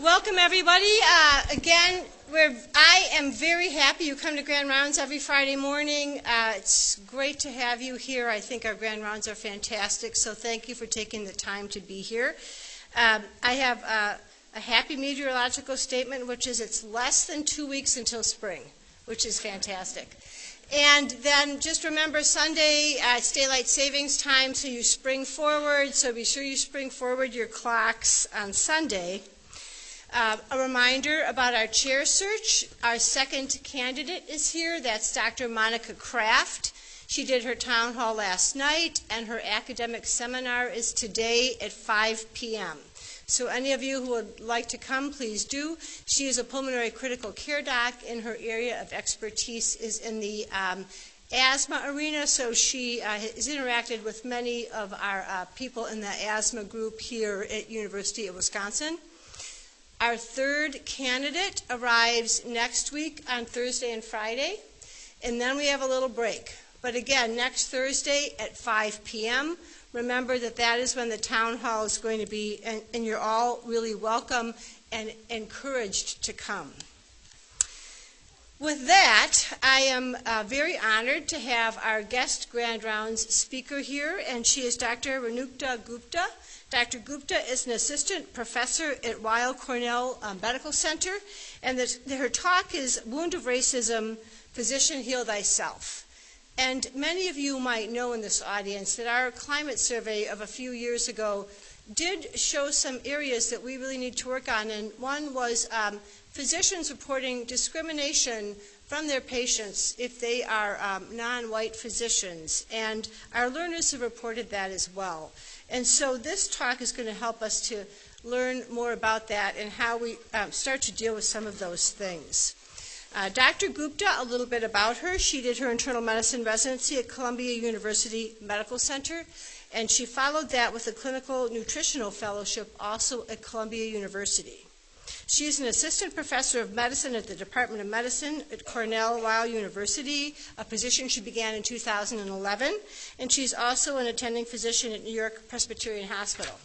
Welcome, everybody. Again, I am very happy you come to Grand Rounds every Friday morning. It's great to have you here. I think our Grand Rounds are fantastic, so thank you for taking the time to be here. I have a happy meteorological statement, which is it's less than 2 weeks until spring, which is fantastic. And then just remember Sunday, it's daylight savings time, so you spring forward, so be sure you spring forward your clocks on Sunday. A reminder about our chair search. Our second candidate is here. That's Dr. Monica Kraft. She did her town hall last night, and her academic seminar is today at 5 p.m. So any of you who would like to come, please do. She is a pulmonary critical care doc, and her area of expertise is in the asthma arena, so she has interacted with many of our people in the asthma group here at University of Wisconsin. Our third candidate arrives next week on Thursday and Friday, and then we have a little break. But again, next Thursday at 5 p.m., remember that that is when the town hall is going to be, and you're all really welcome and encouraged to come. With that, I am very honored to have our guest Grand Rounds speaker here, and she is Dr. Renuka Gupta. Dr. Gupta is an assistant professor at Weill Cornell Medical Center, and her talk is Wound of Racism, Physician, Heal Thyself. And many of you might know in this audience that our climate survey of a few years ago did show some areas that we really need to work on, and one was physicians reporting discrimination from their patients if they are non-white physicians, and our learners have reported that as well. And so this talk is going to help us to learn more about that and how we start to deal with some of those things. Dr. Gupta, a little bit about her. She did her internal medicine residency at Columbia University Medical Center, and she followed that with a clinical nutritional fellowship also at Columbia University. She is an assistant professor of medicine at the Department of Medicine at Weill University, a position she began in 2011, and she's also an attending physician at New York Presbyterian Hospital.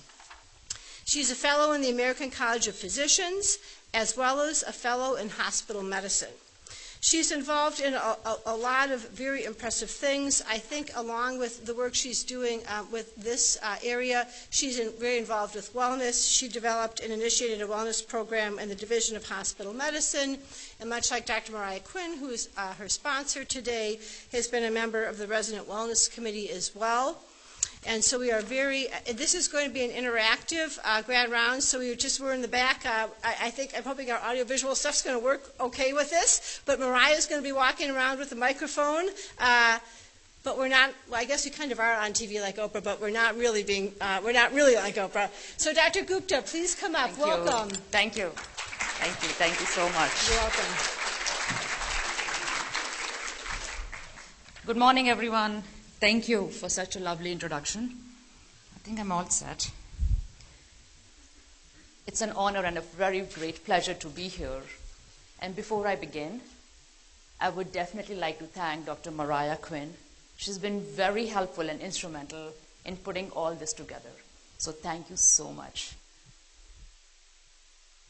She's a fellow in the American College of Physicians, as well as a fellow in hospital medicine. She's involved in a lot of very impressive things. I think along with the work she's doing with this area, she's very involved with wellness. She developed and initiated a wellness program in the Division of Hospital Medicine, and much like Dr. Mariah Quinn, who is her sponsor today, has been a member of the Resident Wellness Committee as well. And so we are this is going to be an interactive Grand Rounds, so we're in the back. I'm hoping our audiovisual stuff's going to work okay with this, but Mariah's going to be walking around with a microphone, but we're not, well, I guess we kind of are on TV like Oprah, but we're not really like Oprah. So Dr. Gupta, please come up. Welcome. Thank you. Thank you. Thank you so much. You're welcome. Good morning, everyone. Thank you for such a lovely introduction. I think I'm all set. It's an honor and a very great pleasure to be here. And before I begin, I would definitely like to thank Dr. Mariah Quinn. She's been very helpful and instrumental in putting all this together. So thank you so much.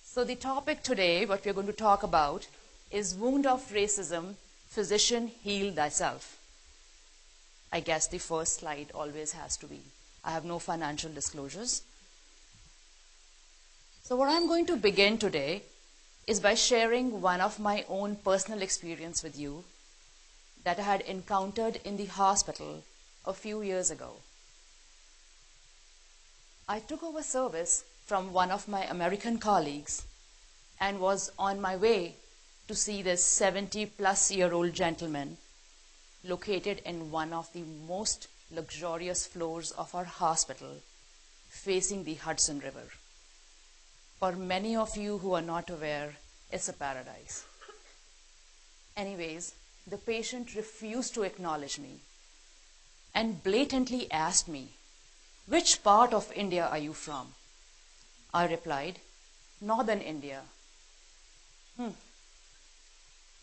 So the topic today, what we're going to talk about, is Wound of Racism, Physician, Heal Thyself. I guess the first slide always has to be. I have no financial disclosures. So what I'm going to begin today is by sharing one of my own personal experience with you that I had encountered in the hospital a few years ago. I took over service from one of my American colleagues and was on my way to see this 70-plus-year-old gentleman located in one of the most luxurious floors of our hospital, facing the Hudson River. For many of you who are not aware, it's a paradise. Anyways, the patient refused to acknowledge me and blatantly asked me, "Which part of India are you from?" I replied, "Northern India."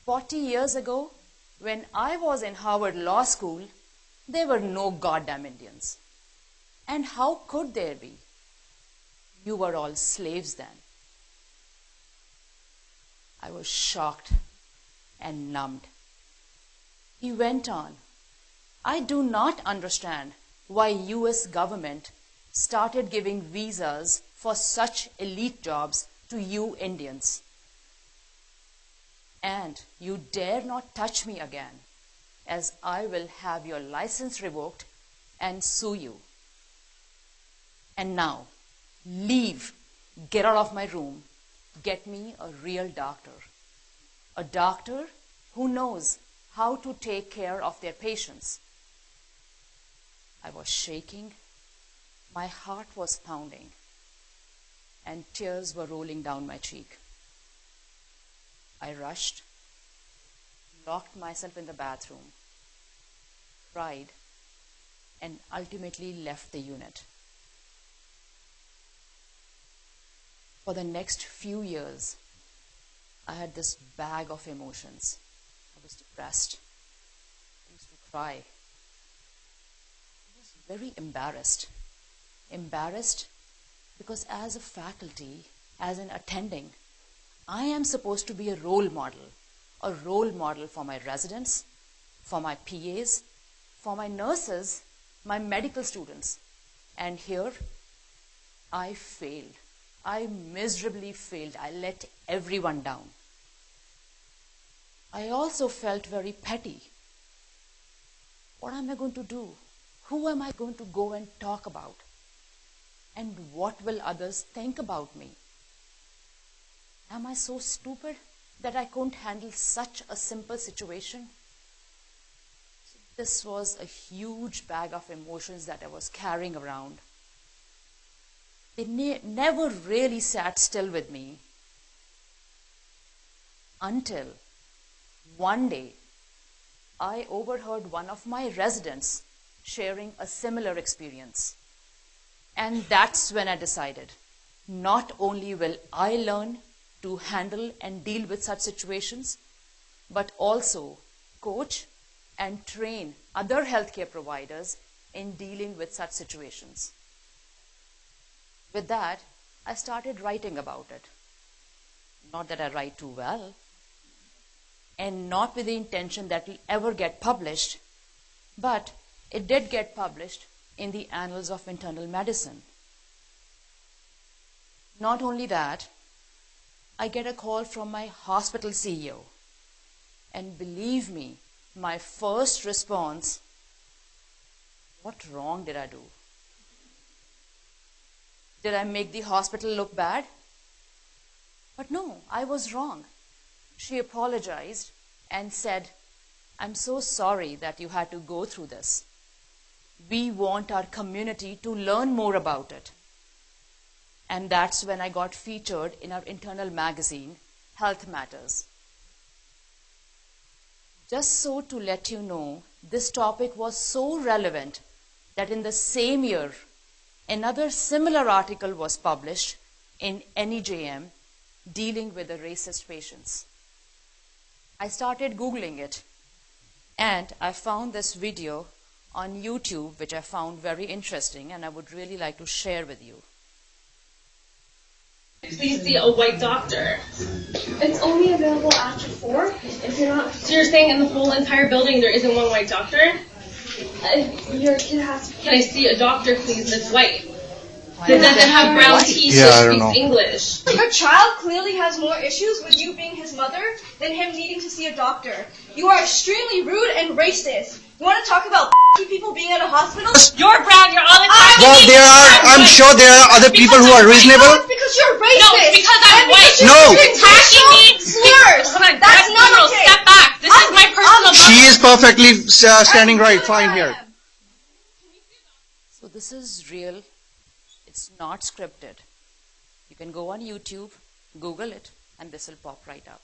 40 years ago, when I was in Harvard Law School, there were no goddamn Indians. And how could there be? You were all slaves then. I was shocked and numbed. He went on, I do not understand why US government started giving visas for such elite jobs to you Indians. And you dare not touch me again, as I will have your license revoked and sue you. And now, leave, get out of my room, get me a real doctor. A doctor who knows how to take care of their patients. I was shaking, my heart was pounding, and tears were rolling down my cheek. I rushed, locked myself in the bathroom, cried, and ultimately left the unit. For the next few years, I had this bag of emotions. I was depressed. I used to cry. I was very embarrassed. Embarrassed because as a faculty, as an attending, I am supposed to be a role model for my residents, for my PAs, for my nurses, my medical students. And here, I failed. I miserably failed. I let everyone down. I also felt very petty. What am I going to do? Who am I going to go and talk about? And what will others think about me? Am I so stupid that I couldn't handle such a simple situation? This was a huge bag of emotions that I was carrying around. They never really sat still with me until one day I overheard one of my residents sharing a similar experience. And that's when I decided, not only will I learn to handle and deal with such situations, but also coach and train other healthcare providers in dealing with such situations. With that, I started writing about it. Not that I write too well, and not with the intention that it will ever get published, but it did get published in the Annals of Internal Medicine. Not only that, I get a call from my hospital CEO, and believe me, my first response, what wrong did I do? Did I make the hospital look bad? But no, I was wrong. She apologized and said, I'm so sorry that you had to go through this. We want our community to learn more about it. And that's when I got featured in our internal magazine, Health Matters. Just so to let you know, this topic was so relevant that in the same year, another similar article was published in NEJM dealing with the racist patients. I started Googling it, and I found this video on YouTube, which I found very interesting, and I would really like to share with you. Please see a white doctor. It's only available after 4 if you're not... So you're saying in the whole entire building there isn't one white doctor? Your kid has to... Can I see a doctor, please, that's white? That doesn't have brown teeth or speaks English. Your child clearly has more issues with you being his mother than him needing to see a doctor. You are extremely rude and racist. You want to talk about people being at a hospital? You're brown, you're all the time. Well, I'm sure there are other people who are reasonable. No, it's because you're racist. No, it's because I'm white. No. You're attacking me. Slurs. Hold on, That's not girl, okay. step back. This is my personal She is perfectly standing right, fine here. So this is real. It's not scripted. You can go on YouTube, Google it, and this will pop right up.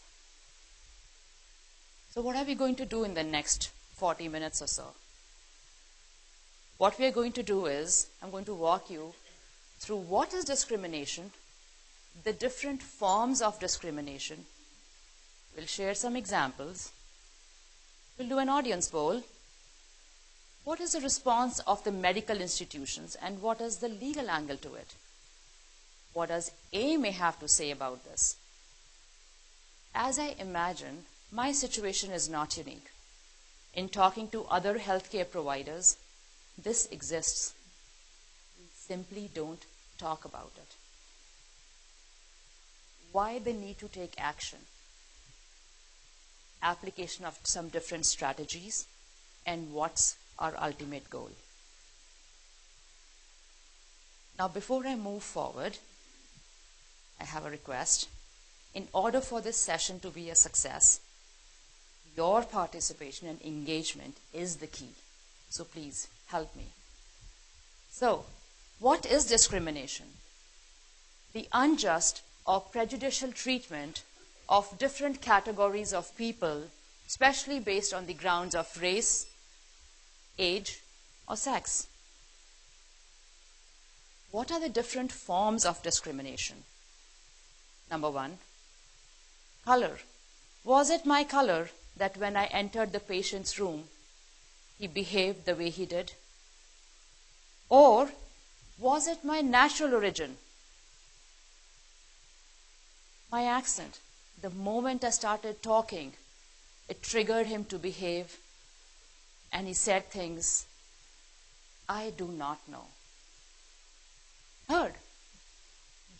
So what are we going to do in the next 40 minutes or so? What we are going to do is, I'm going to walk you through what is discrimination, the different forms of discrimination. We'll share some examples. We'll do an audience poll. What is the response of the medical institutions and what is the legal angle to it? What does AMA have to say about this? as I imagine, my situation is not unique. In talking to other healthcare providers, this exists. We simply don't talk about it. Why the need to take action? Application of some different strategies, and what's our ultimate goal? Now, before I move forward, I have a request. In order for this session to be a success, your participation and engagement is the key. So please help me. So, what is discrimination? The unjust or prejudicial treatment of different categories of people, especially based on the grounds of race, age, or sex. What are the different forms of discrimination? Number one, color. Was it my color that when I entered the patient's room, he behaved the way he did? Or was it my natural origin? My accent. The moment I started talking, it triggered him to behave, and he said things I do not know. Third,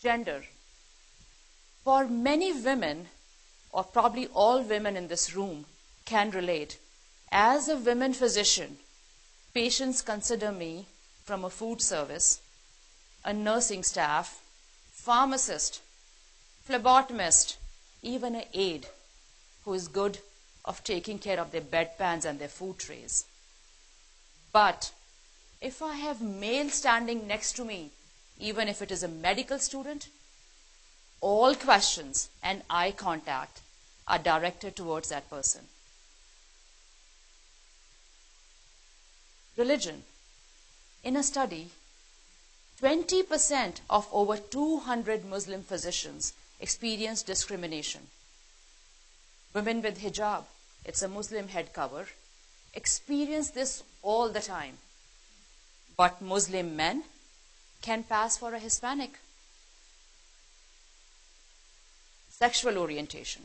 gender. For many women, or probably all women in this room, can relate. As a women physician, patients consider me from a food service, a nursing staff, pharmacist, phlebotomist, even an aide who is good of taking care of their bedpans and their food trays. But if I have male standing next to me, even if it is a medical student, all questions and eye contact are directed towards that person. Religion. In a study, 20% of over 200 Muslim physicians experienced discrimination. Women with hijab, it's a Muslim head cover, experience this all the time. But Muslim men can pass for a Hispanic. Sexual orientation.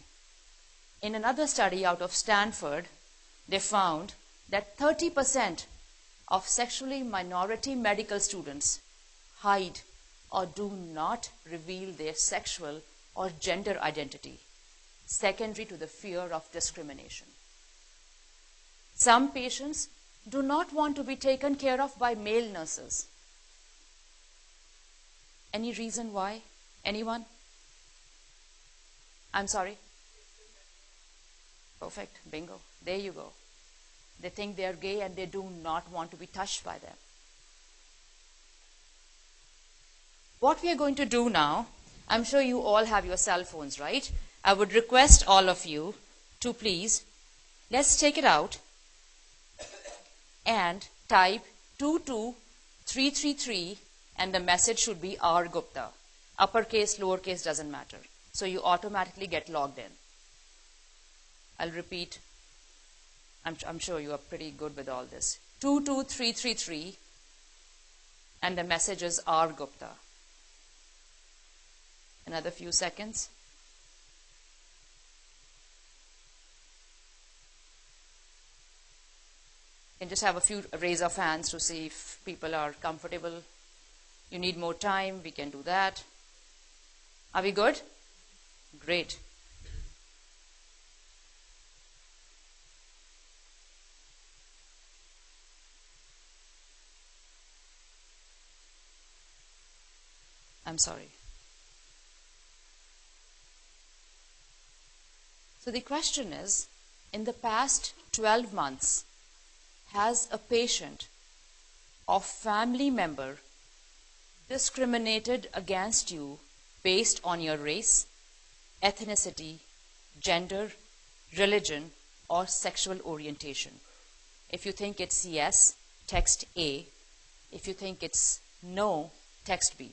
In another study out of Stanford, they found that 30% of sexually minority medical students hide or do not reveal their sexual or gender identity, secondary to the fear of discrimination. Some patients do not want to be taken care of by male nurses. Any reason why? Anyone? I'm sorry? Perfect. Bingo. There you go. They think they are gay and they do not want to be touched by them. What we are going to do now, I'm sure you all have your cell phones, right? I would request all of you to please, let's take it out and type 22333 and the message should be R Gupta. Uppercase, lowercase, doesn't matter. So you automatically get logged in. I'll repeat. I'm sure you are pretty good with all this. 22333 and the message is R Gupta. Another few seconds. You can just have a few raise of hands to see if people are comfortable. You need more time, we can do that. Are we good? Great. I'm sorry. So the question is, in the past 12 months, has a patient or family member discriminated against you based on your race, ethnicity, gender, religion, or sexual orientation? If you think it's yes, text A. If you think it's no, text B.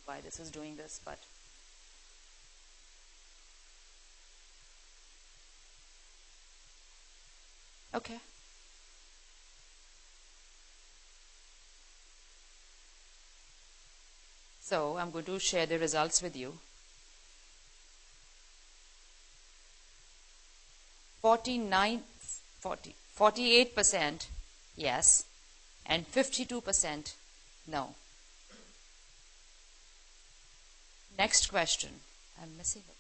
Why this is doing this, but okay. So I'm going to share the results with you. 48% yes, and 52% no. Next question. I'm missing it.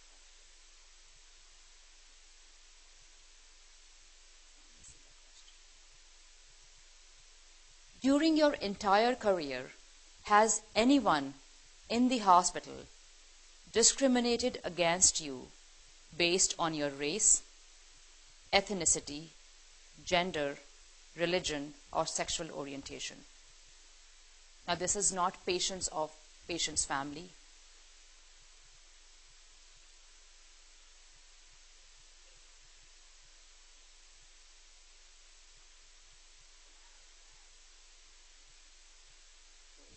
During your entire career, has anyone in the hospital discriminated against you based on your race, ethnicity, gender, religion, or sexual orientation? Now, this is not patients of patient's family.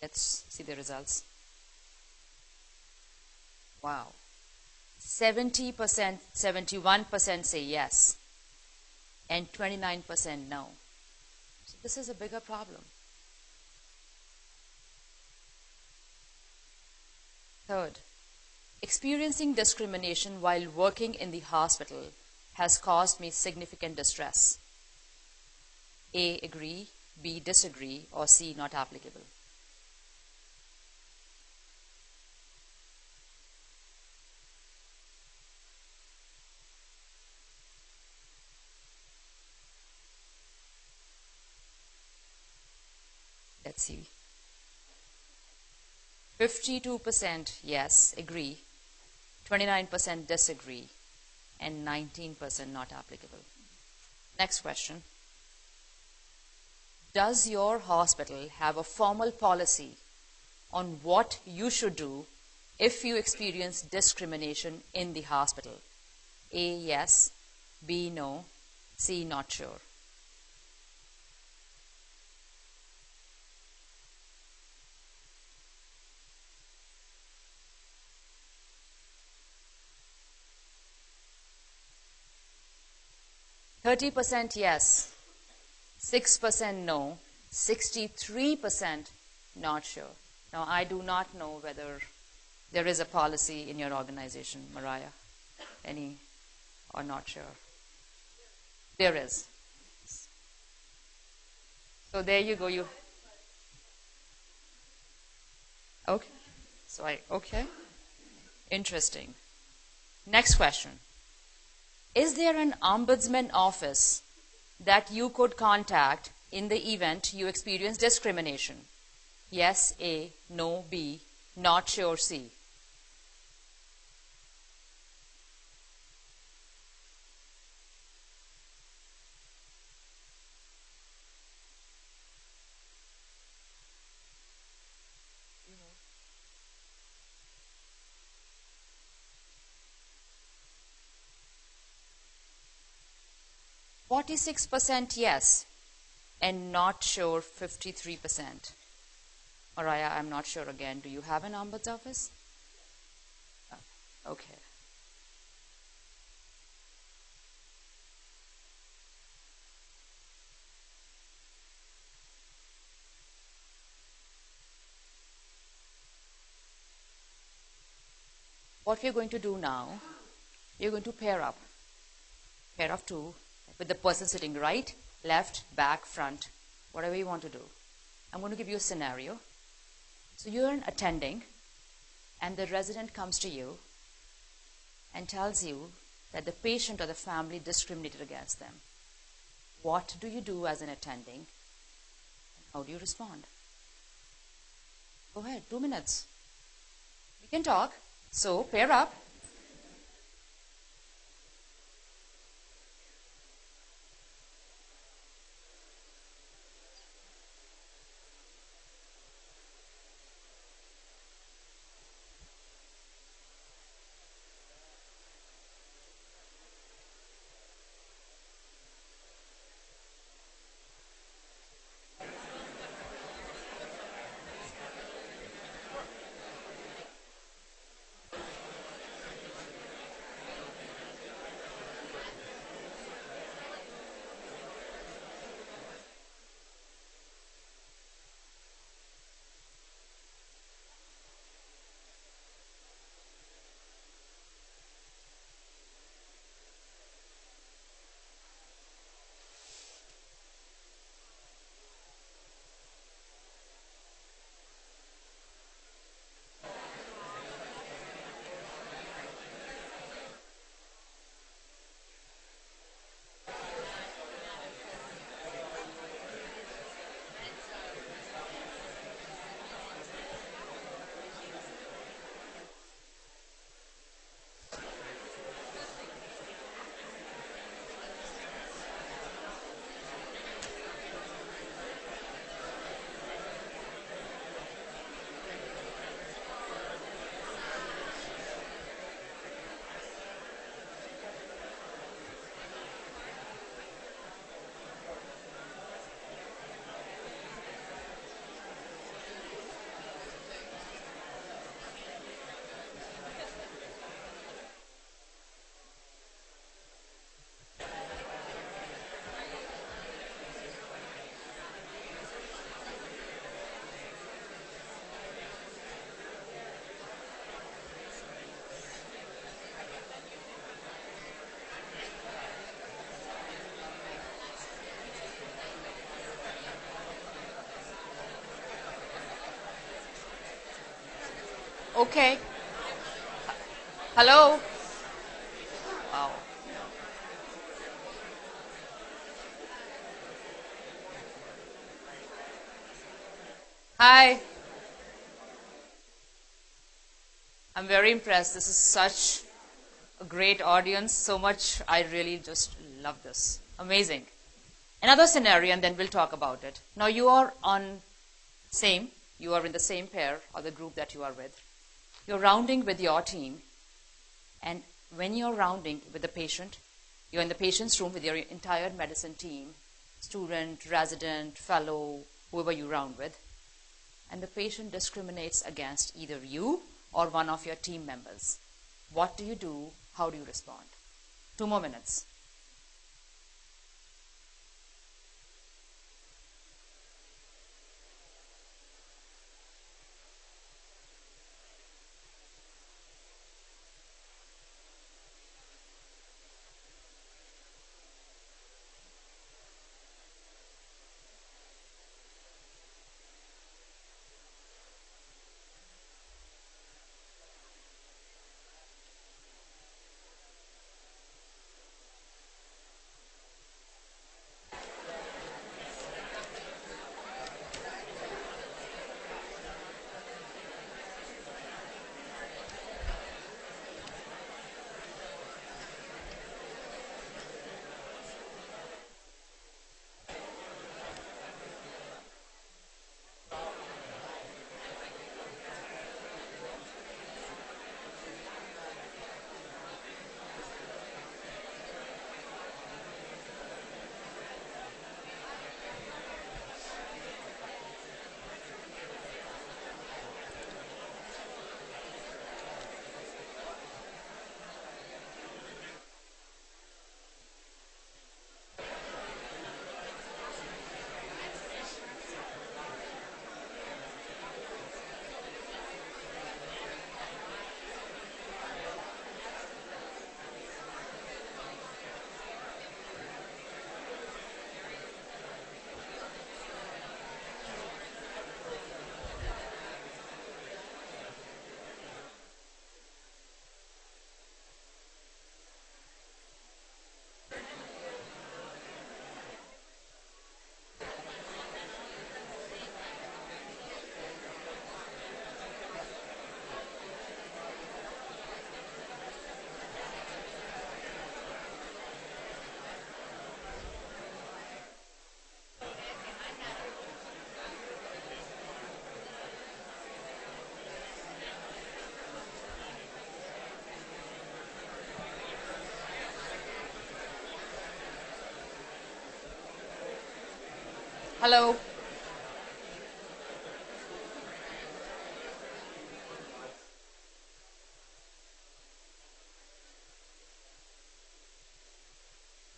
Let's see the results. Wow. 70%, 71% say yes, and 29% no. So this is a bigger problem. Third, experiencing discrimination while working in the hospital has caused me significant distress. A, agree, B, disagree, or C, not applicable. Let's see. 52% yes, agree, 29% disagree, and 19% not applicable. Next question. Does your hospital have a formal policy on what you should do if you experience discrimination in the hospital? A, yes, B, no, C, not sure. %, yes, 6% no, 63% not sure. Now, I do not know whether there is a policy in your organization, Mariah. Any or not sure? There is. So there you go. Okay. Okay. Interesting. Next question. Is there an ombudsman office that you could contact in the event you experience discrimination? Yes, A, no, B, not sure, C. %, yes, and not sure 53%. Mariah, I'm not sure again. Do you have an ombuds office? Okay. What we're going to do now, you're going to pair up two, with the person sitting right, left, back, front, whatever you want to do. I'm going to give you a scenario. So you're an attending, and the resident comes to you and tells you that the patient or the family discriminated against them. What do you do as an attending? And how do you respond? Go ahead, 2 minutes. We can talk. So pair up. Okay. Hello? Wow. Hi. I'm very impressed. This is such a great audience. So much. I really just love this. Amazing. Another scenario, and then we'll talk about it. Now you are you are in the same pair or the group that you are with. You're rounding with your team, and when you're rounding with the patient, you're in the patient's room with your entire medicine team, student, resident, fellow, whoever you round with, and the patient discriminates against either you or one of your team members. What do you do? How do you respond? 2 more minutes. Hello.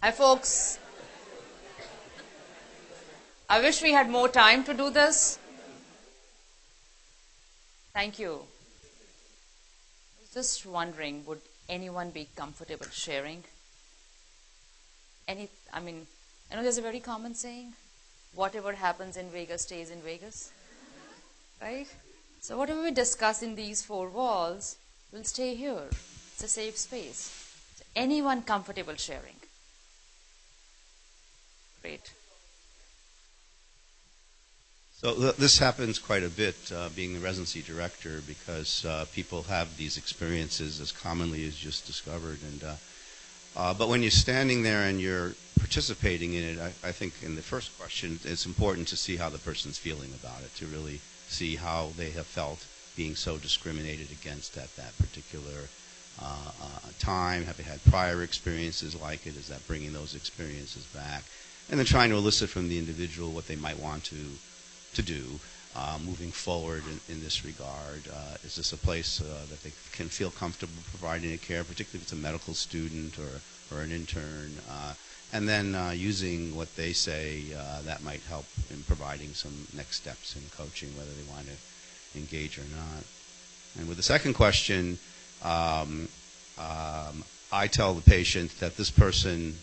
Hi, folks. I wish we had more time to do this. Thank you. I was just wondering, would anyone be comfortable sharing? I know there's a very common saying, whatever happens in Vegas stays in Vegas, right? So whatever we discuss in these 4 walls will stay here. It's a safe space. So anyone comfortable sharing? Great. So this happens quite a bit, being the residency director, because people have these experiences as commonly as just discovered. But when you're standing there and you're participating in it, I think in the first question, it's important to see how the person's feeling about it, to really see how they have felt being so discriminated against at that particular time. Have they had prior experiences like it? Is that bringing those experiences back? And then trying to elicit from the individual what they might want to do moving forward in this regard. Is this a place that they can feel comfortable providing a care, particularly if it's a medical student or an intern? And then using what they say that might help in providing some next steps in coaching, whether they want to engage or not. And with the second question, I tell the patient that this person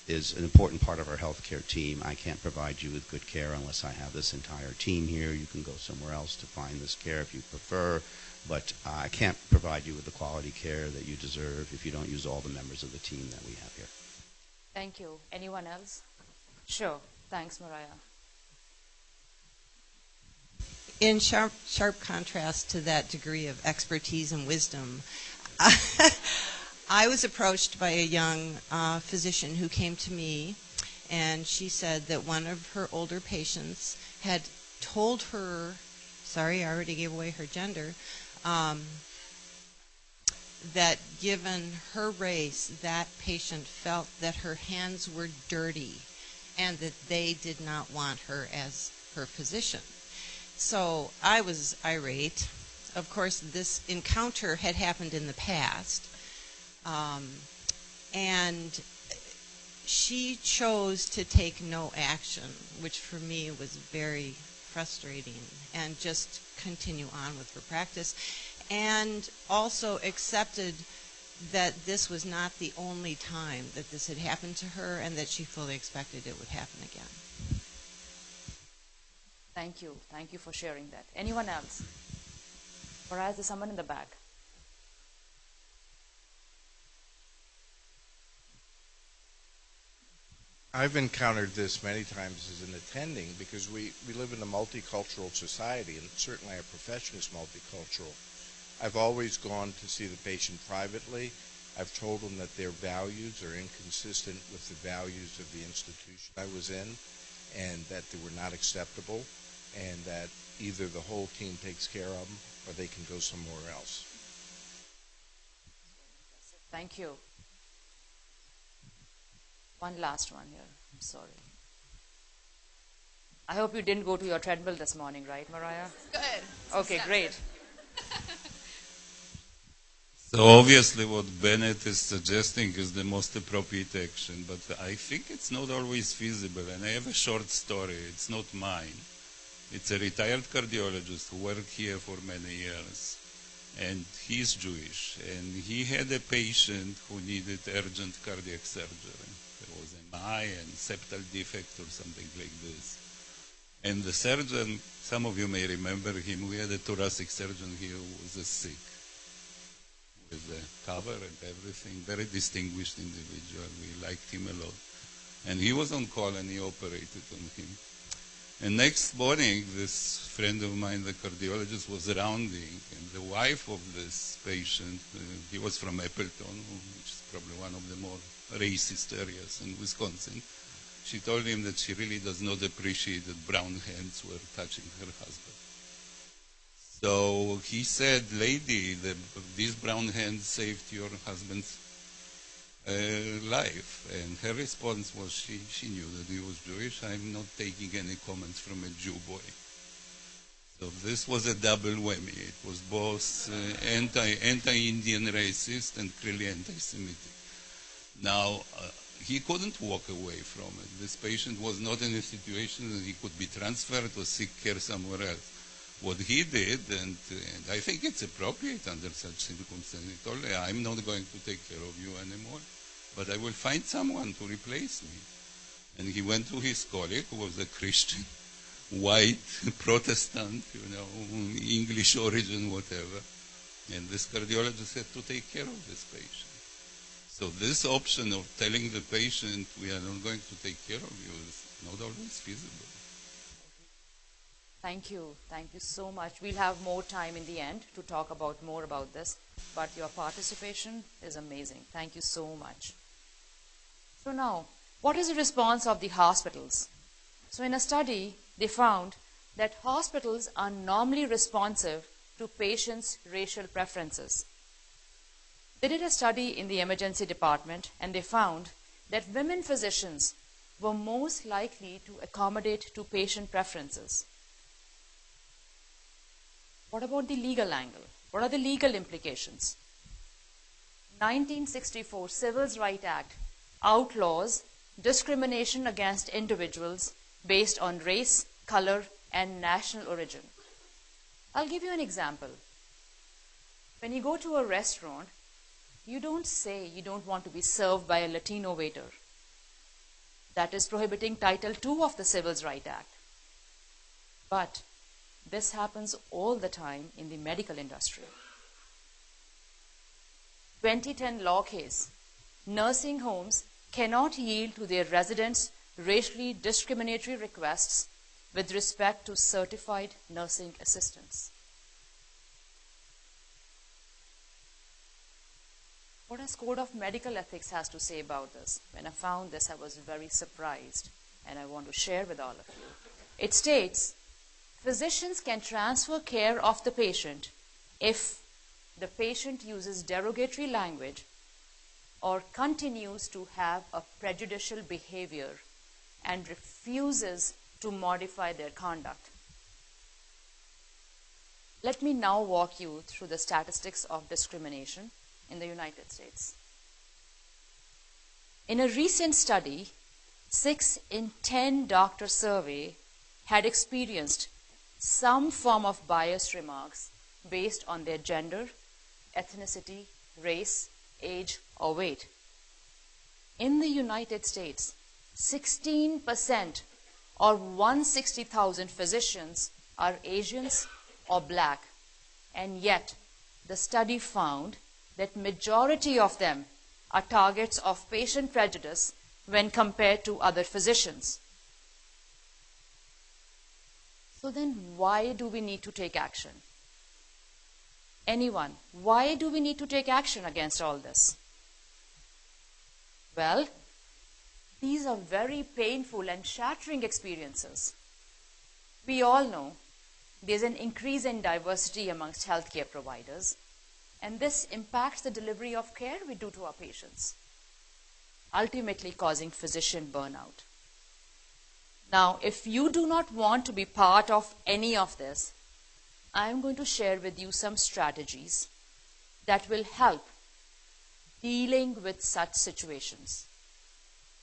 is an important part of our healthcare team. I can't provide you with good care unless I have this entire team here. You can go somewhere else to find this care if you prefer, but I can't provide you with the quality care that you deserve if you don't use all the members of the team that we have here. Thank you. Anyone else? Sure. Thanks, Mariah. In sharp contrast to that degree of expertise and wisdom, I was approached by a young physician who came to me, and she said that one of her older patients had told her, sorry, I already gave away her gender, that given her race, that patient felt that her hands were dirty and that they did not want her as her physician. So I was irate. Of course, this encounter had happened in the past, and she chose to take no action, which for me was very frustrating, and just continue on with her practice, and also accepted that this was not the only time that this had happened to her, and that she fully expected it would happen again. Thank you. Thank you for sharing that. Anyone else? Or is someone in the back? I've encountered this many times as an attending because we live in a multicultural society, and certainly our profession is multicultural. I've always gone to see the patient privately. I've told them that their values are inconsistent with the values of the institution I was in, and that they were not acceptable, and that either the whole team takes care of them or they can go somewhere else. Thank you. One last one here. I'm sorry. I hope you didn't go to your treadmill this morning, right, Mariah? Good. Okay, great. So obviously what Bennett is suggesting is the most appropriate action, but I think it's not always feasible. And I have a short story. It's not mine. It's a retired cardiologist who worked here for many years, and he's Jewish, and he had a patient who needed urgent cardiac surgery. There was an eye and septal defect or something like this. And the surgeon, some of you may remember him, we had a thoracic surgeon here who was sick, with the cover and everything, very distinguished individual. We liked him a lot. And he was on call and he operated on him. And next morning, this friend of mine, the cardiologist, was rounding, and the wife of this patient, he was from Appleton, which is probably one of the more racist areas in Wisconsin. She told him that she really does not appreciate that brown hands were touching her husband. So he said, lady, these brown hands saved your husband's life. And her response was she knew that he was Jewish. I'm not taking any comments from a Jew boy. So this was a double whammy. It was both anti-Indian racist and clearly anti-Semitic. Now, he couldn't walk away from it. This patient was not in a situation that he could be transferred or seek care somewhere else. What he did, and I think it's appropriate under such circumstances, he told her, I'm not going to take care of you anymore, but I will find someone to replace me. And he went to his colleague, who was a Christian, white, Protestant, English origin, whatever. And this cardiologist had to take care of this patient. So this option of telling the patient, we are not going to take care of you, is not always feasible. Thank you. Thank you so much. We'll have more time in the end to talk more about this, but your participation is amazing. Thank you so much. So now, what is the response of the hospitals? So in a study, they found that hospitals are normally responsive to patients' racial preferences. They did a study in the emergency department, and they found that women physicians were most likely to accommodate to patient preferences. What about the legal angle? What are the legal implications? 1964 Civil Rights Act outlaws discrimination against individuals based on race, color, and national origin. I'll give you an example. When you go to a restaurant, you don't say you don't want to be served by a Latino waiter. That is prohibiting Title II of the Civil Rights Act. But this happens all the time in the medical industry. 2010 law case, nursing homes cannot yield to their residents racially discriminatory requests with respect to certified nursing assistants. What does Code of Medical Ethics has to say about this? When I found this, I was very surprised, and I want to share with all of you. It states, physicians can transfer care of the patient if the patient uses derogatory language or continues to have a prejudicial behavior and refuses to modify their conduct. Let me now walk you through the statistics of discrimination in the United States. In a recent study, 6 in 10 doctor survey had experienced some form of biased remarks based on their gender, ethnicity, race, age, or weight. In the United States, 16% or 160,000 physicians are Asians or black, and yet the study found that majority of them are targets of patient prejudice when compared to other physicians. So then why do we need to take action? Anyone, why do we need to take action against all this? Well, these are very painful and shattering experiences. We all know there's an increase in diversity amongst healthcare providers, and this impacts the delivery of care we do to our patients, ultimately causing physician burnout. Now, if you do not want to be part of any of this, I'm going to share with you some strategies that will help dealing with such situations.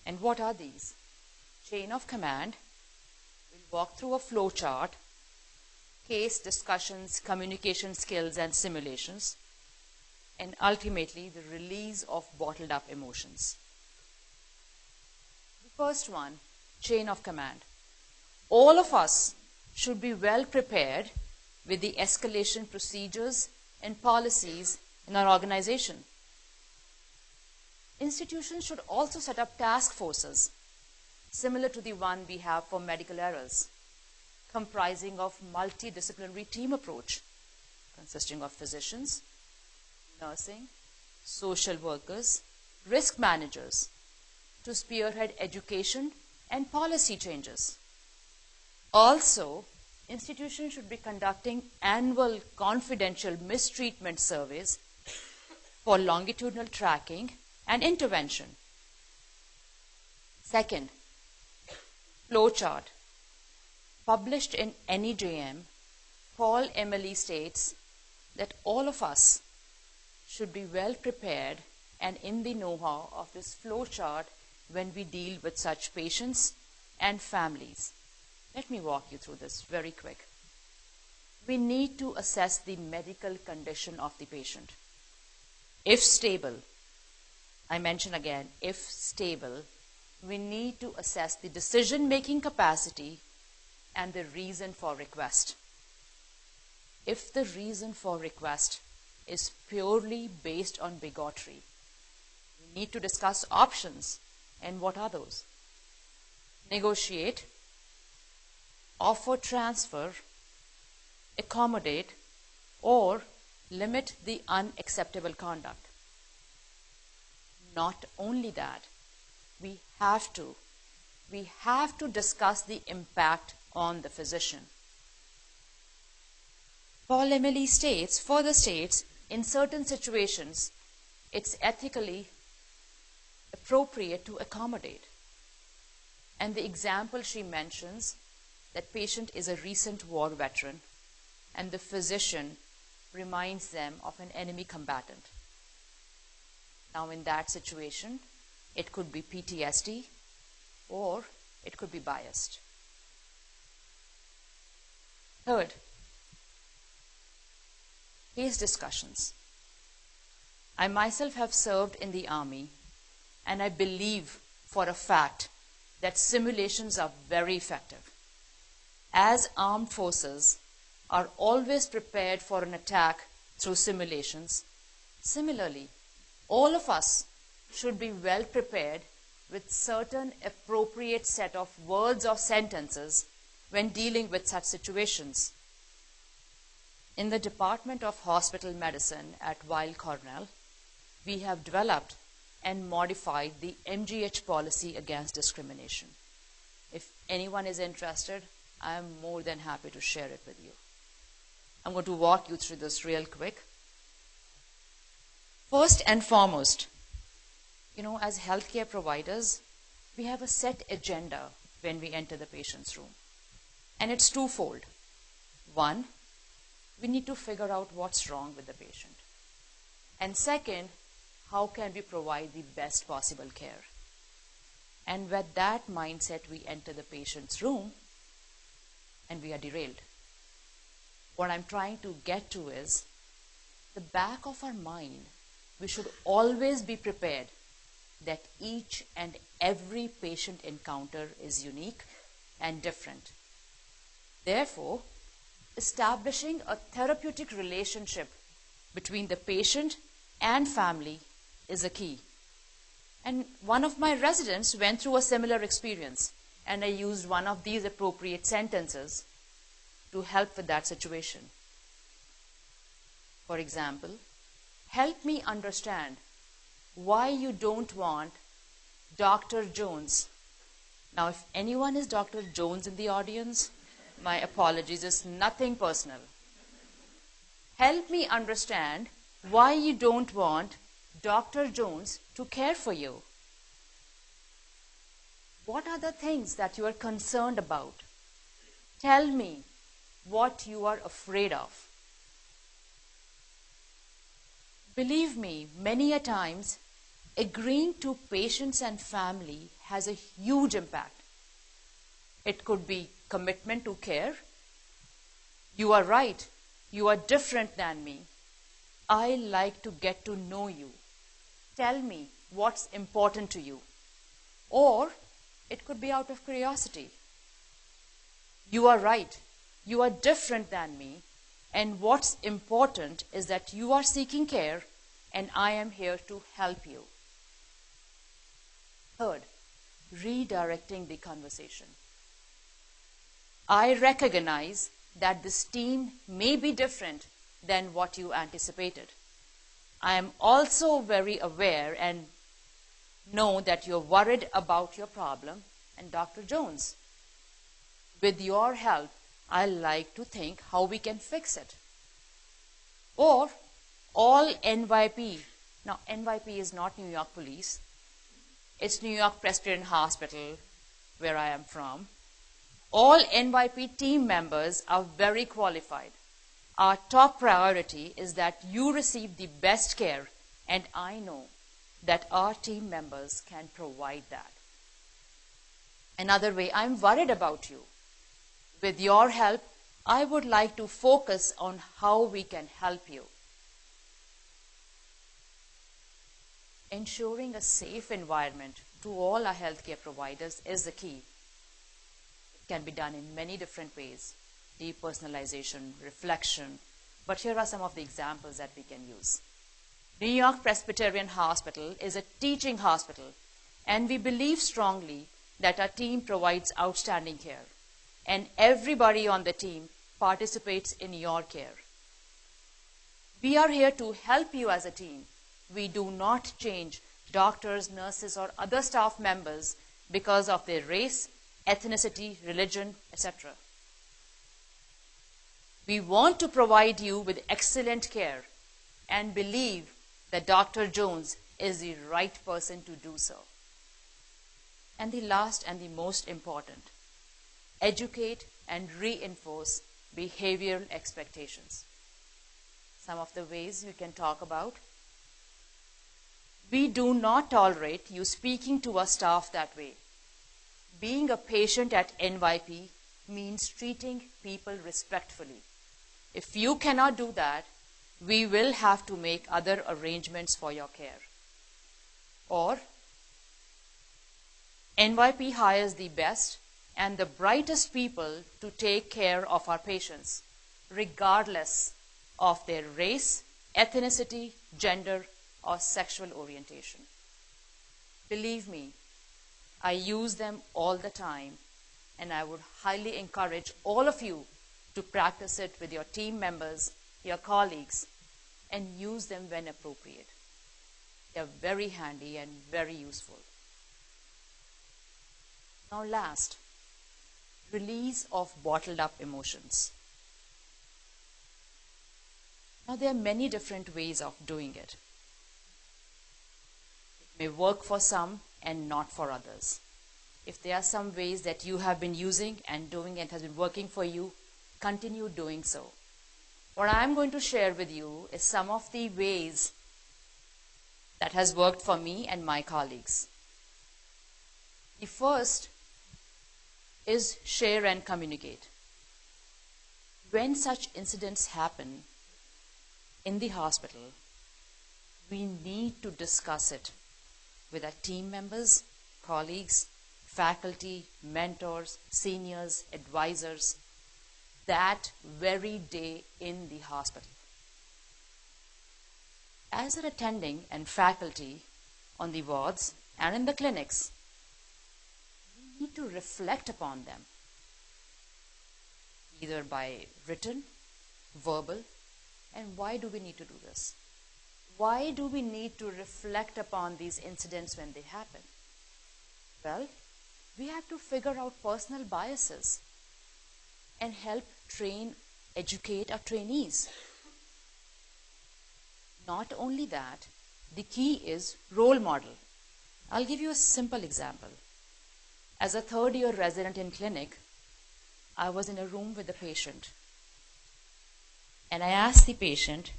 And what are these? Chain of command. We'll walk through a flow chart, case discussions, communication skills, and simulations, and ultimately the release of bottled up emotions. The first one, chain of command. All of us should be well prepared with the escalation procedures and policies in our organization. Institutions should also set up task forces similar to the one we have for medical errors, comprising of multidisciplinary team approach, consisting of physicians, nursing, social workers, risk managers, to spearhead education and policy changes. Also, institutions should be conducting annual confidential mistreatment surveys for longitudinal tracking and intervention. Second, flowchart. Published in NEJM, Paul Emily states that all of us should be well prepared and in the know-how of this flowchart when we deal with such patients and families. Let me walk you through this very quick. We need to assess the medical condition of the patient. If stable, I mention again, if stable, we need to assess the decision-making capacity and the reason for request. If the reason for request is purely based on bigotry, we need to discuss options. And what are those? Negotiate, offer transfer, accommodate, or limit the unacceptable conduct. Not only that, we have to discuss the impact on the physician. Paul Emily further states, in certain situations, it's ethically appropriate to accommodate. And the example she mentions, that patient is a recent war veteran, and the physician reminds them of an enemy combatant. Now, in that situation, it could be PTSD or it could be biased. Third, case discussions. I myself have served in the Army, and I believe for a fact that simulations are very effective. As armed forces are always prepared for an attack through simulations, similarly, all of us should be well prepared with certain appropriate set of words or sentences when dealing with such situations. In the Department of Hospital Medicine at Weill Cornell, we have developed and modified the MGH policy against discrimination. If anyone is interested, I am more than happy to share it with you. I'm going to walk you through this real quick. First and foremost, as healthcare providers, we have a set agenda when we enter the patient's room. And it's twofold. One, we need to figure out what's wrong with the patient. And second, how can we provide the best possible care? And with that mindset, we enter the patient's room and we are derailed. What I'm trying to get to is, the back of our mind, we should always be prepared that each and every patient encounter is unique and different. Therefore, establishing a therapeutic relationship between the patient and family is a key. And one of my residents went through a similar experience, and I used one of these appropriate sentences to help with that situation. For example, help me understand why you don't want Dr. Jones. Now, if anyone is Dr. Jones in the audience, my apologies, it's nothing personal. Help me understand why you don't want Dr. Jones to care for you. What are the things that you are concerned about? Tell me what you are afraid of. Believe me, many a times, agreeing to patients and family has a huge impact. It could be commitment to care. You are right. You are different than me. I like to get to know you. Tell me what's important to you. Or it could be out of curiosity. You are right. You are different than me. And what's important is that you are seeking care and I am here to help you. Third, redirecting the conversation. I recognize that this team may be different than what you anticipated. I am also very aware and know that you're worried about your problem and Dr. Jones. With your help, I like to think how we can fix it. Or all NYP. Now, NYP is not New York Police. It's New York Presbyterian Hospital, where I am from. All NYP team members are very qualified. Our top priority is that you receive the best care, and I know that our team members can provide that. Another way, I'm worried about you. With your help, I would like to focus on how we can help you. Ensuring a safe environment to all our healthcare providers is the key. It can be done in many different ways: depersonalization, reflection. But here are some of the examples that we can use. New York Presbyterian Hospital is a teaching hospital, and we believe strongly that our team provides outstanding care, and everybody on the team participates in your care. We are here to help you as a team. We do not change doctors, nurses, or other staff members because of their race, ethnicity, religion, etc. We want to provide you with excellent care and believe that Dr. Jones is the right person to do so. And the last and the most important, educate and reinforce behavioral expectations. Some of the ways we can talk about: we do not tolerate you speaking to our staff that way. Being a patient at NYP means treating people respectfully. If you cannot do that, we will have to make other arrangements for your care. Or, NYP hires the best and the brightest people to take care of our patients, regardless of their race, ethnicity, gender, or sexual orientation. Believe me, I use them all the time, and I would highly encourage all of you to practice it with your team members, your colleagues, and use them when appropriate. They are very handy and very useful. Now last, release of bottled up emotions. Now there are many different ways of doing it. It may work for some and not for others. If there are some ways that you have been using and doing and has been working for you, continue doing so. What I'm going to share with you is some of the ways that has worked for me and my colleagues. The first is share and communicate. When such incidents happen in the hospital, we need to discuss it with our team members, colleagues, faculty, mentors, seniors, advisors, that very day in the hospital. As an attending and faculty on the wards and in the clinics, we need to reflect upon them, either by written, verbal, and why do we need to do this? Why do we need to reflect upon these incidents when they happen? Well, we have to figure out personal biases and help train, educate our trainees. Not only that, the key is role model. I'll give you a simple example. As a third-year resident in clinic, I was in a room with a patient. And I asked the patient,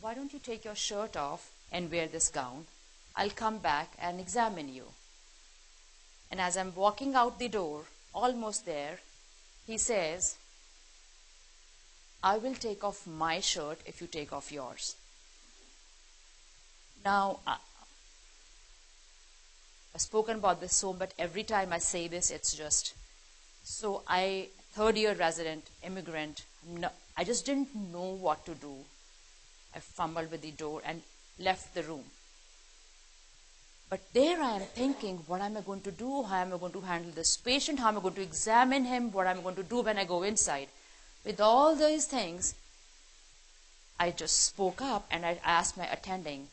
why don't you take your shirt off and wear this gown? I'll come back and examine you. And as I'm walking out the door, almost there, he says, I will take off my shirt if you take off yours. Now, I've spoken about this so, but every time I say this, it's just, so third-year resident, immigrant, I just didn't know what to do. I fumbled with the door and left the room. But there I am thinking, what am I going to do? How am I going to handle this patient? How am I going to examine him? What am I going to do when I go inside? With all these things, I just spoke up and I asked my attending,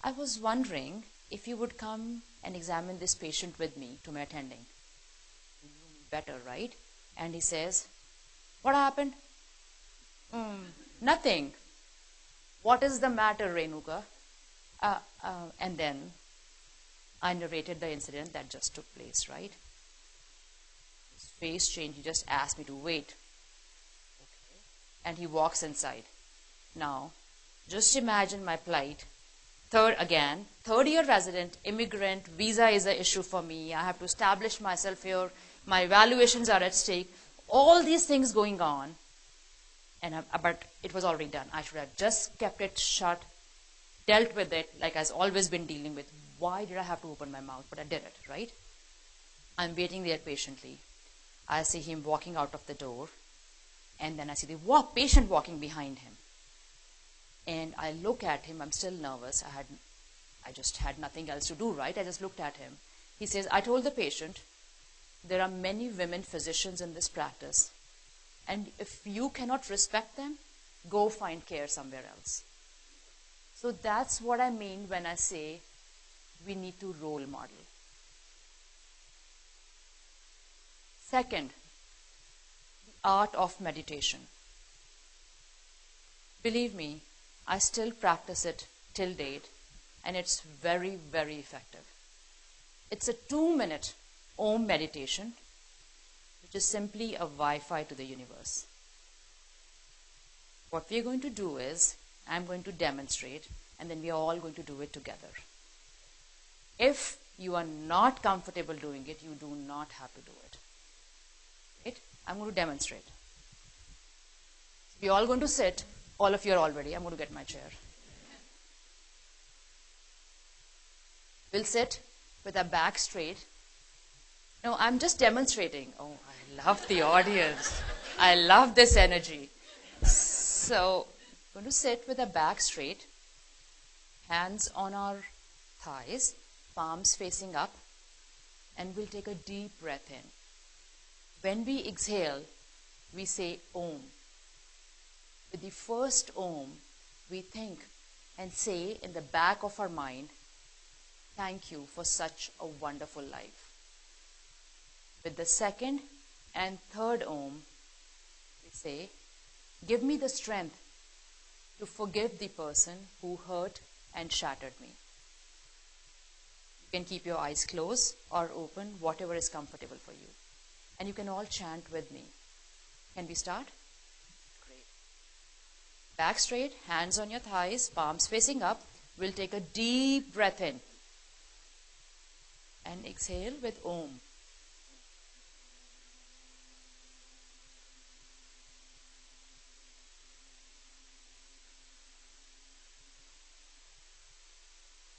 I was wondering if you would come and examine this patient with me to my attending. You knew me better, right? And he says, what happened? Nothing. What is the matter, Renuka? And then I narrated the incident that just took place, right? His face changed. He just asked me to wait. Okay. And he walks inside. Now, just imagine my plight. Third-year resident, immigrant, visa is an issue for me. I have to establish myself here. My evaluations are at stake. All these things going on. But it was already done. I should have just kept it shut, dealt with it like I've always been dealing with. Why did I have to open my mouth? But I did it, right? I'm waiting there patiently. I see him walking out of the door, and then I see the patient walking behind him. And I look at him. I'm still nervous. I just had nothing else to do, right? I just looked at him. He says, I told the patient, there are many women physicians in this practice, and if you cannot respect them, go find care somewhere else. So that's what I mean when I say we need to role model. Second, the art of meditation. Believe me, I still practice it till date, and it's very, very effective. It's a 2-minute Om meditation, which is simply a Wi-Fi to the universe. What we're going to do is, I'm going to demonstrate, and then we are all going to do it together. If you are not comfortable doing it, you do not have to do it. Right? I'm going to demonstrate. We're all going to sit. All of you are all ready. I'm going to get my chair. We'll sit with our back straight, No, I'm just demonstrating. Oh, I love the audience. I love this energy. So, going to sit with the back straight, hands on our thighs, palms facing up, and we'll take a deep breath in. When we exhale, we say Om. With the first Om, we think and say in the back of our mind, thank you for such a wonderful life. With the second and third Om, we say, give me the strength to forgive the person who hurt and shattered me. You can keep your eyes closed or open, whatever is comfortable for you. And you can all chant with me. Can we start? Great. Back straight, hands on your thighs, palms facing up. We'll take a deep breath in. And exhale with Om.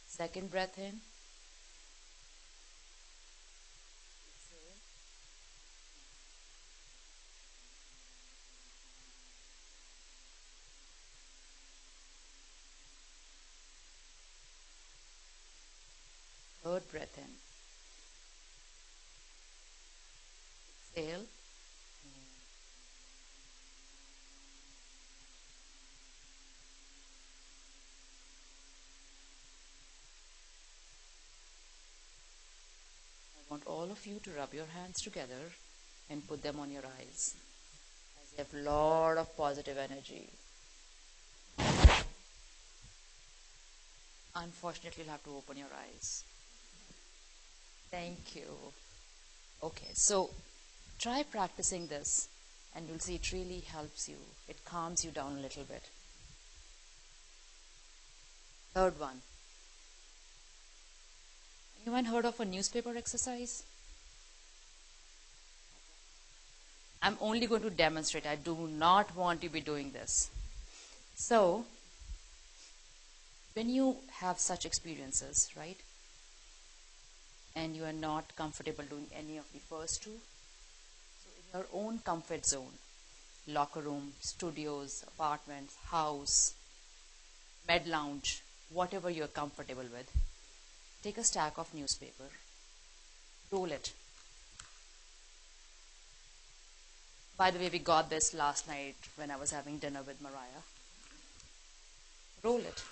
Second breath in. Exhale. Third breath in. Exhale. I want all of you to rub your hands together and put them on your eyes, as you have a lot of positive energy. Unfortunately, you'll have to open your eyes. Thank you. Okay, so try practicing this and you'll see it really helps you. It calms you down a little bit. Third one. Anyone heard of a newspaper exercise? I'm only going to demonstrate. I do not want to be doing this. So, when you have such experiences, right, and you are not comfortable doing any of the first two, so in your own comfort zone, locker room, studios, apartments, house, med lounge, whatever you're comfortable with, take a stack of newspaper, roll it. By the way, we got this last night when I was having dinner with Mariah. Roll it.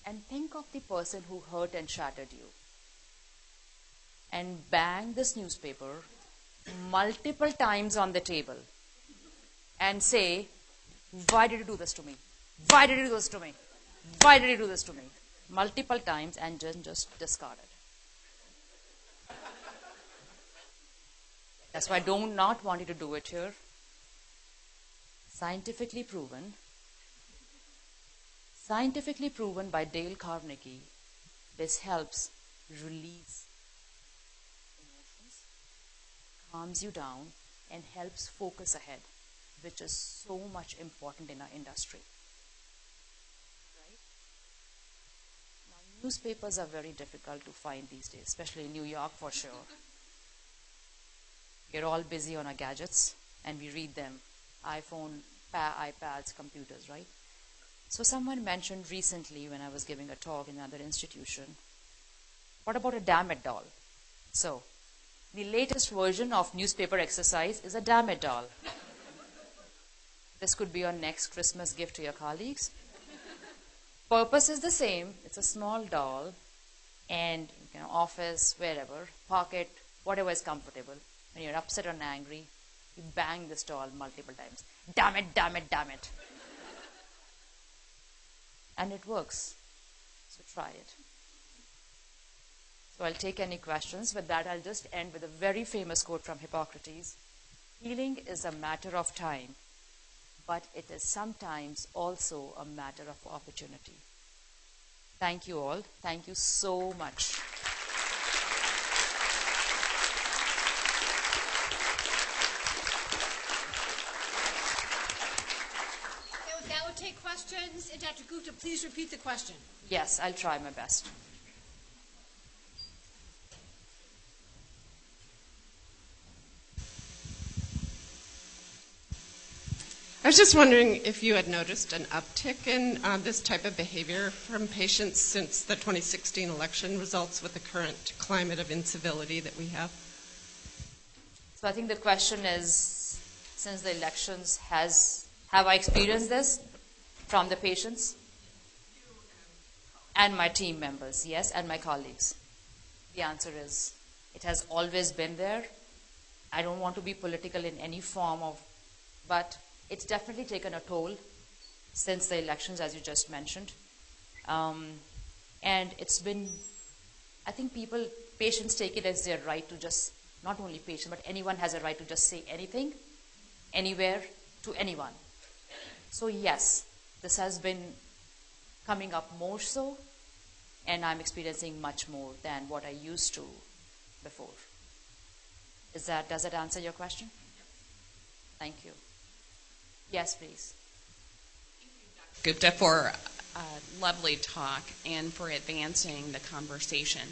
And think of the person who hurt and shattered you. And bang this newspaper multiple times on the table. And say, why did you do this to me? Why did you do this to me? Why did you do this to me? Multiple times, and just discard it. That's why I do not want you to do it here. Scientifically proven by Dale Carnegie, this helps release emotions, calms you down, and helps focus ahead, which is so much important in our industry. Right? Now, newspapers are very difficult to find these days, especially in New York for sure. We're all busy on our gadgets, and we read them. iPhone, iPads, computers, right? So someone mentioned recently when I was giving a talk in another institution, what about a damn it doll? So, the latest version of newspaper exercise is a damn it doll. This could be your next Christmas gift to your colleagues. Purpose is the same. It's a small doll, and office, wherever, pocket, whatever is comfortable. When you're upset or angry, you bang this doll multiple times. Damn it, damn it, damn it. And it works. So try it. So I'll take any questions. With that, I'll just end with a very famous quote from Hippocrates. Healing is a matter of time, but it is sometimes also a matter of opportunity. Thank you all. Thank you so much. Take questions. And Dr. Gupta, please repeat the question. Yes, I'll try my best. was just wondering if you had noticed an uptick in this type of behavior from patients since the 2016 election results with the current climate of incivility that we have. So I think the question is, since the elections, have I experienced this from the patients? And my team members, yes, and my colleagues. The answer is, it has always been there. I don't want to be political in any form but it's definitely taken a toll since the elections, as you just mentioned. And it's been, I think patients take it as their right to just, not only patients, but anyone has a right to just say anything, anywhere, to anyone. So yes, this has been coming up more so, and I'm experiencing much more than what I used to before. Does that answer your question? Thank you. Yes, please. Gupta, for a lovely talk and for advancing the conversation.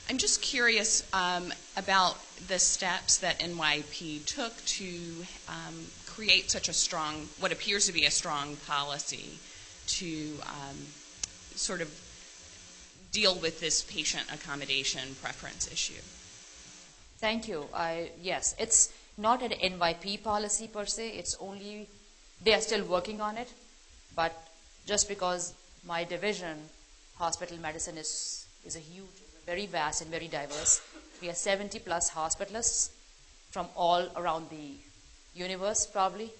I'm just curious about the steps that NYP took to create such a strong, what appears to be a strong policy to sort of deal with this patient accommodation preference issue. Thank you. Yes, it's not an NYP policy per se. It's only, they are still working on it. But just because my division, hospital medicine, is a huge, very vast and very diverse. We are 70 plus hospitalists from all around the universe probably.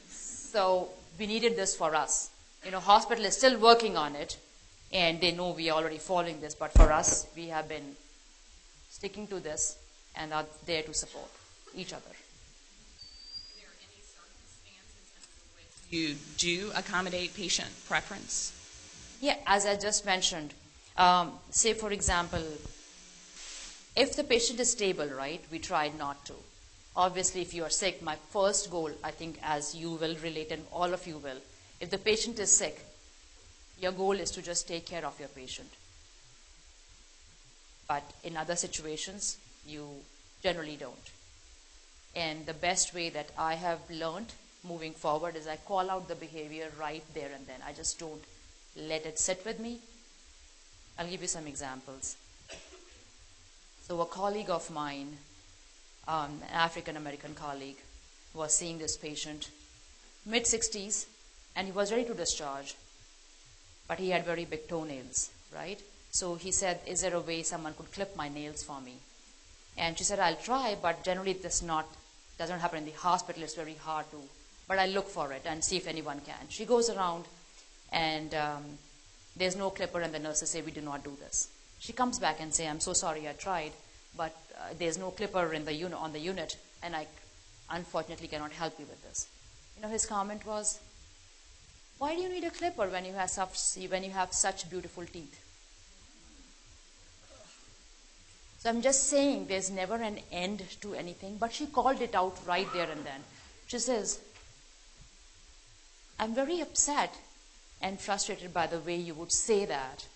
So we needed this for us. Hospital is still working on it and they know we are already following this, but for us, we have been sticking to this and are there to support each other. Are there any circumstances in which you do accommodate patient preference? Yeah, as I just mentioned, say for example, if the patient is stable, right, we try not to. Obviously, if you are sick, my first goal, I think as you will relate and all of you will, if the patient is sick, your goal is to just take care of your patient. But in other situations, you generally don't. And the best way that I have learned moving forward is I call out the behavior right there and then. I just don't let it sit with me. I'll give you some examples. So a colleague of mine, an African-American colleague, was seeing this patient, mid-60s, and he was ready to discharge, but he had very big toenails, right? So he said, is there a way someone could clip my nails for me? And she said, I'll try, but generally this doesn't happen in the hospital. It's very hard to, but I'll look for it and see if anyone can. She goes around and there's no clipper and the nurses say, we do not do this. She comes back and says, I'm so sorry I tried, but there's no clipper in the on the unit and I unfortunately cannot help you with this. His comment was, why do you need a clipper when you have such beautiful teeth? So I'm just saying there's never an end to anything, but she called it out right there and then. She says, I'm very upset and frustrated by the way you would say that.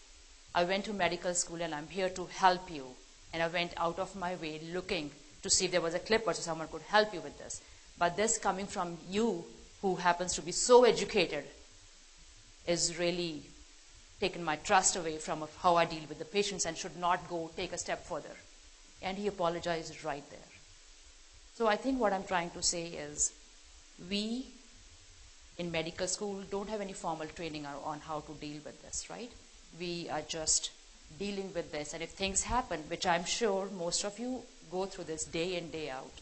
I went to medical school and I'm here to help you. And I went out of my way looking to see if there was a clipper so someone could help you with this. But this coming from you, who happens to be so educated, is really taken my trust away from how I deal with the patients and should not go take a step further. And he apologized right there. So I think what I'm trying to say is we in medical school don't have any formal training on how to deal with this, right? We are just dealing with this. And if things happen, which I'm sure most of you go through this day in, day out,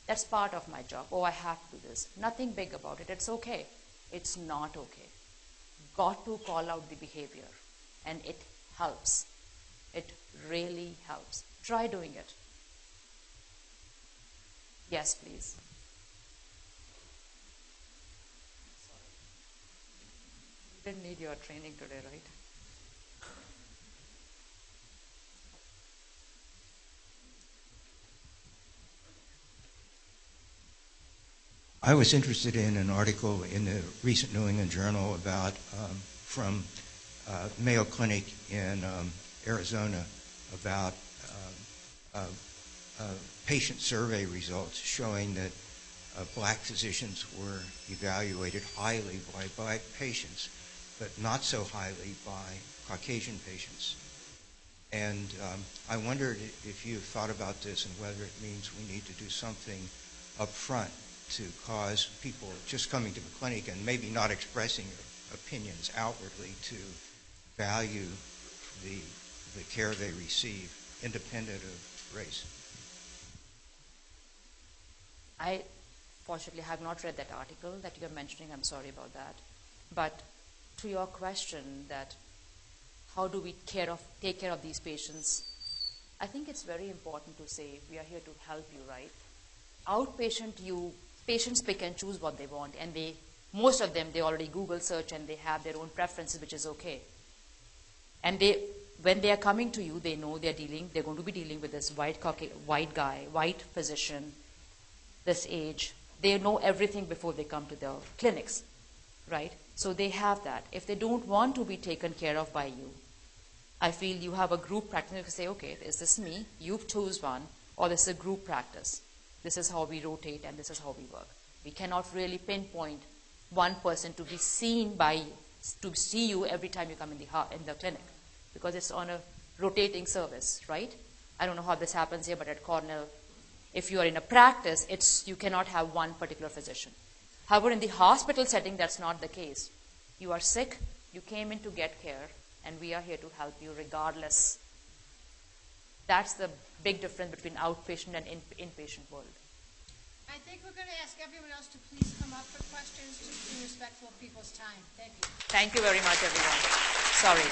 that's part of my job. Oh, I have to do this. Nothing big about it. It's okay. It's not okay. Got to call out the behavior. And it helps. It really helps. Try doing it. Yes, please. You didn't need your training today, right? I was interested in an article in the recent New England Journal about from Mayo Clinic in Arizona about patient survey results showing that black physicians were evaluated highly by black patients, but not so highly by Caucasian patients. And I wondered if you thought about this and whether it means we need to do something up front to cause people just coming to the clinic and maybe not expressing opinions outwardly to value the care they receive, independent of race. I fortunately have not read that article that you're mentioning. I'm sorry about that. But to your question that how do we take care of these patients, I think it's very important to say we are here to help you, right? Outpatient, patients pick and choose what they want, and most of them, they already Google search and they have their own preferences, which is okay. And when they are coming to you, they know they're going to be dealing with this white guy, white physician, this age. They know everything before they come to the clinics, right? So they have that. If they don't want to be taken care of by you, I feel you have a group practice. You can say, okay, is this me? You choose one, or this is a group practice. This is how we rotate, and this is how we work. We cannot really pinpoint one person to be seen to see you every time you come in the clinic, because it's on a rotating service, right? I don't know how this happens here, but at Cornell, if you are in a practice, you cannot have one particular physician. However, in the hospital setting, that's not the case. You are sick, you came in to get care, and we are here to help you regardless. That's the big difference between outpatient and inpatient world. I think we're going to ask everyone else to please come up for questions to be respectful of people's time. Thank you. Thank you very much, everyone. Sorry.